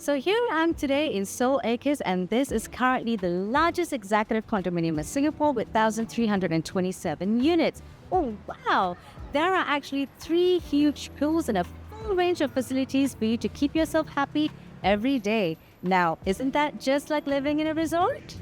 So here I am today in Seoul Acres, and this is currently the largest executive condominium in Singapore with 1,327 units. Oh wow! There are actually 3 huge pools and a full range of facilities for you to keep yourself happy every day. Now, isn't that just like living in a resort?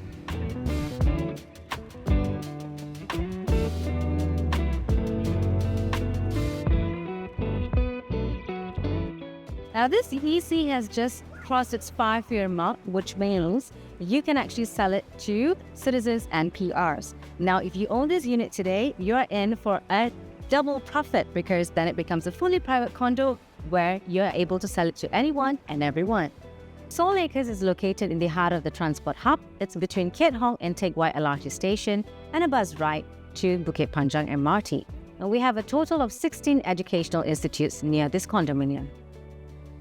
Now, this EC has just crossed its 5-year mark, which means you can actually sell it to citizens and PRs. Now, if you own this unit today, you're in for a double profit because then it becomes a fully private condo where you're able to sell it to anyone and everyone. Seoul Acres is located in the heart of the transport hub. It's between Kiat Hong and Teck Whye LRT station and a bus ride to Bukit Panjang MRT. And we have a total of 16 educational institutes near this condominium.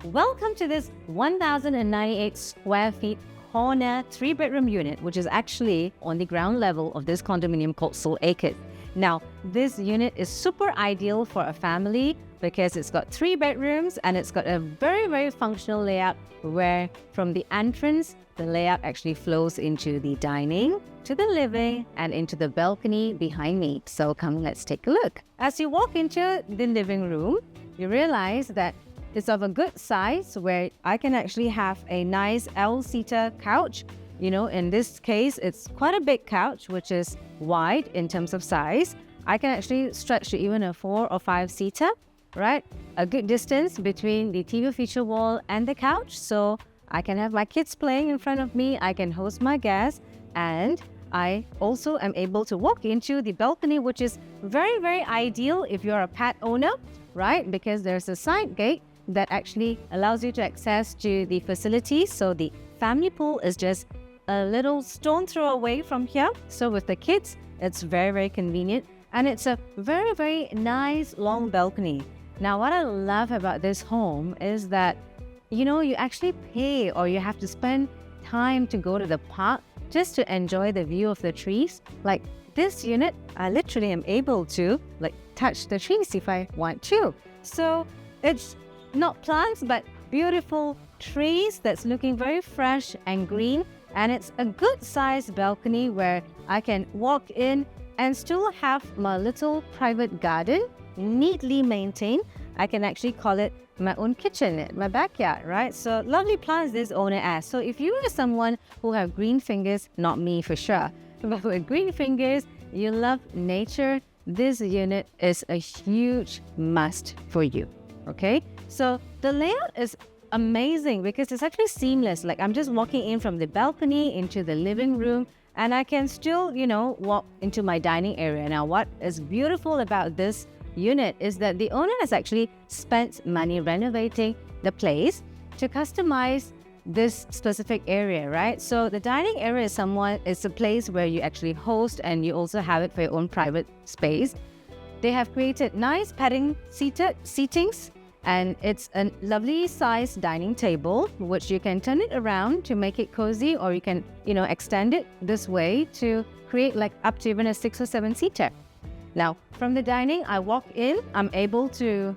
Welcome to this 1,098 square feet corner 3-bedroom unit, which is actually on the ground level of this condominium called Seoul Acres. Now, this unit is super ideal for a family because it's got 3 bedrooms and it's got a very, very functional layout where from the entrance, the layout actually flows into the dining, to the living, and into the balcony behind me. So come, let's take a look. As you walk into the living room, you realize that it's of a good size where I can actually have a nice L-seater couch. You know, in this case, it's quite a big couch, which is wide in terms of size. I can actually stretch to even a 4 or 5-seater, right? A good distance between the TV feature wall and the couch. So I can have my kids playing in front of me. I can host my guests. And I also am able to walk into the balcony, which is very, very ideal if you're a pet owner, right? Because there's a side gate that actually allows you to access to the facilities. So the family pool is just a little stone throw away from here. So with the kids, it's very, very convenient. And it's a very, very nice long balcony. Now, what I love about this home is that, you know, you actually pay or you have to spend time to go to the park just to enjoy the view of the trees. Like this unit, I literally am able to touch the trees if I want to. So it's not plants, but beautiful trees that's looking very fresh and green. And it's a good sized balcony where I can walk in and still have my little private garden, neatly maintained. I can actually call it my own kitchen, my backyard, right? So lovely plants this owner has. So if you are someone who have green fingers, not me for sure, but with green fingers, you love nature, this unit is a huge must for you, okay? So the layout is amazing because it's actually seamless. Like I'm just walking in from the balcony into the living room and I can still, you know, walk into my dining area. Now, what is beautiful about this unit is that the owner has actually spent money renovating the place to customize this specific area, right? So the dining area is a place where you actually host and you also have it for your own private space. They have created nice padding seatings. And it's a lovely sized dining table, which you can turn it around to make it cozy, or you can, you know, extend it this way to create like up to even a 6 or 7-seater. Now, from the dining, I walk in, I'm able to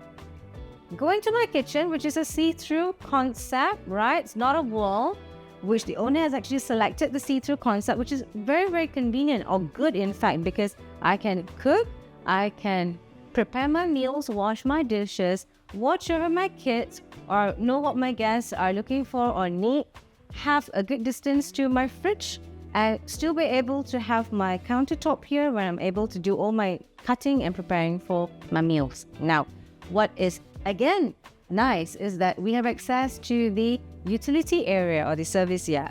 go into my kitchen, which is a see-through concept, right? It's not a wall, which the owner has actually selected the see-through concept, which is very, very convenient or good, in fact, because I can cook, I can prepare my meals, wash my dishes, watch over my kids, or know what my guests are looking for or need, have a good distance to my fridge, and still be able to have my countertop here where I'm able to do all my cutting and preparing for my meals. Now, what is again nice is that we have access to the utility area or the service yard,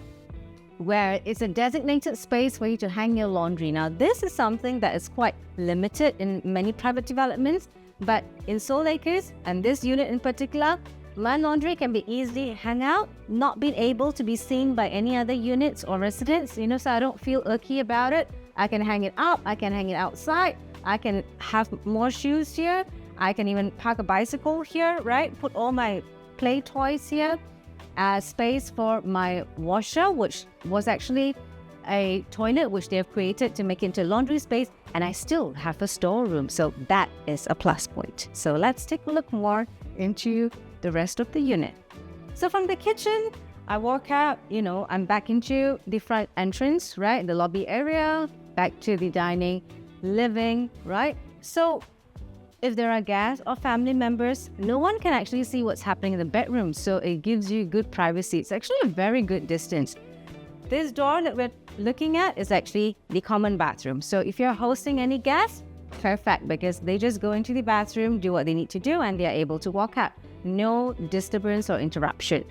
where it's a designated space for you to hang your laundry. Now, this is something that is quite limited in many private developments, but in Seoul Acres, and this unit in particular, my laundry can be easily hung out, not being able to be seen by any other units or residents, you know, so I don't feel icky about it. I can hang it up, I can hang it outside, I can have more shoes here, I can even park a bicycle here, right? Put all my play toys here. Space for my washer, which was actually a toilet which they have created to make into laundry space, and I still have a storeroom, so that is a plus point. So let's take a look more into the rest of the unit. So from the kitchen, I walk out, I'm back into the front entrance, right? The lobby area, back to the dining, living, right? So if there are guests or family members, no one can actually see what's happening in the bedroom. So it gives you good privacy. It's actually a very good distance. This door that we're looking at is actually the common bathroom. So if you're hosting any guests, perfect, because they just go into the bathroom, do what they need to do, and they are able to walk out. No disturbance or interruption.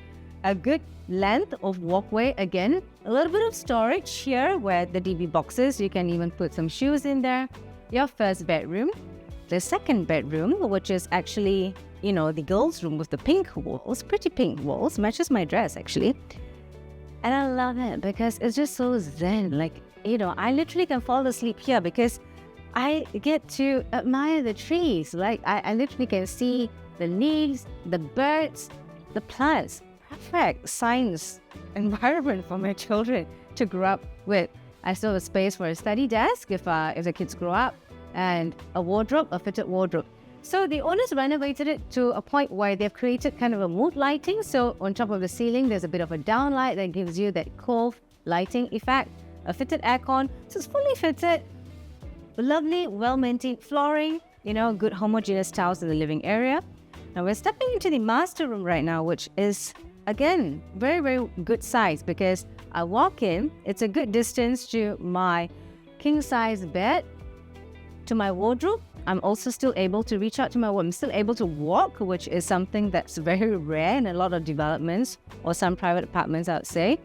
A good length of walkway, again, a little bit of storage here where the DV boxes, you can even put some shoes in there. Your first bedroom. The second bedroom, which is actually, the girls' room with the pink walls, pretty pink walls, matches my dress actually. And I love it because it's just so zen. Like, I literally can fall asleep here because I get to admire the trees. Like, I literally can see the leaves, the birds, the plants. Perfect science environment for my children to grow up with. I still have a space for a study desk if the kids grow up, and a fitted wardrobe. So the owners renovated it to a point where they've created kind of a mood lighting. So on top of the ceiling, there's a bit of a downlight that gives you that cove lighting effect. A fitted aircon, so it's fully fitted. Lovely, well-maintained flooring, good homogeneous tiles in the living area. Now we're stepping into the master room right now, which is, again, very, very good size because I walk in, it's a good distance to my king-size bed, to my wardrobe. I'm also still able to reach out to my wardrobe. I'm still able to walk, which is something that's very rare in a lot of developments or some private apartments, I would say.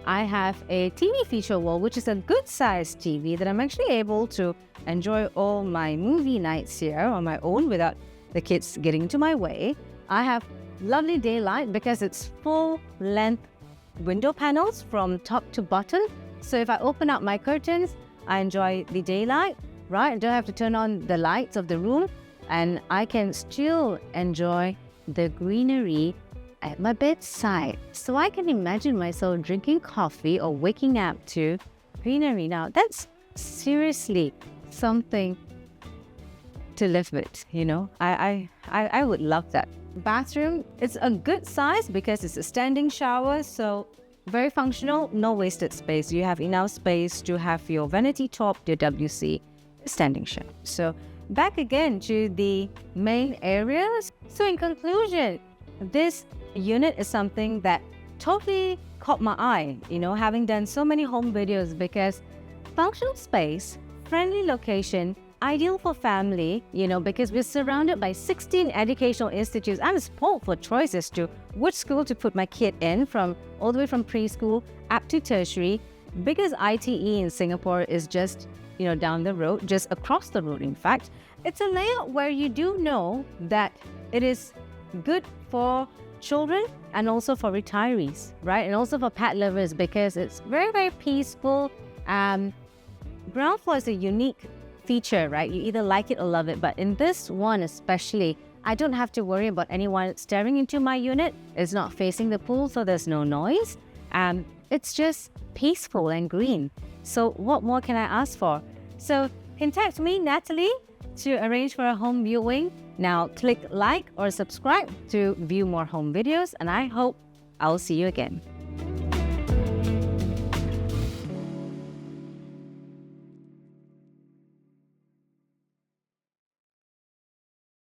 I have a TV feature wall, which is a good sized TV that I'm actually able to enjoy all my movie nights here on my own without the kids getting into my way. I have lovely daylight because it's full length window panels from top to bottom. So if I open up my curtains, I enjoy the daylight, right? I don't have to turn on the lights of the room, and I can still enjoy the greenery at my bedside. So I can imagine myself drinking coffee or waking up to greenery. Now, that's seriously something to live with, I would love that. Bathroom, it's a good size because it's a standing shower, so very functional, no wasted space. You have enough space to have your vanity top, your WC, standing shower. So back again to the main areas. So in conclusion, this unit is something that totally caught my eye, having done so many home videos, because functional space, friendly location, ideal for family, because we're surrounded by 16 educational institutes. I'm spoiled for choices to which school to put my kid in, all the way from preschool up to tertiary, because ITE in Singapore is just, down the road, just across the road. In fact, it's a layout where you do know that it is good for children and also for retirees, right? And also for pet lovers, because it's very, very peaceful. Ground floor is a unique feature, right? You either like it or love it. But in this one especially, I don't have to worry about anyone staring into my unit. It's not facing the pool, so there's no noise. It's just peaceful and green. So what more can I ask for? So contact me, Natalie, to arrange for a home viewing. Now click like or subscribe to view more home videos, and I hope I'll see you again.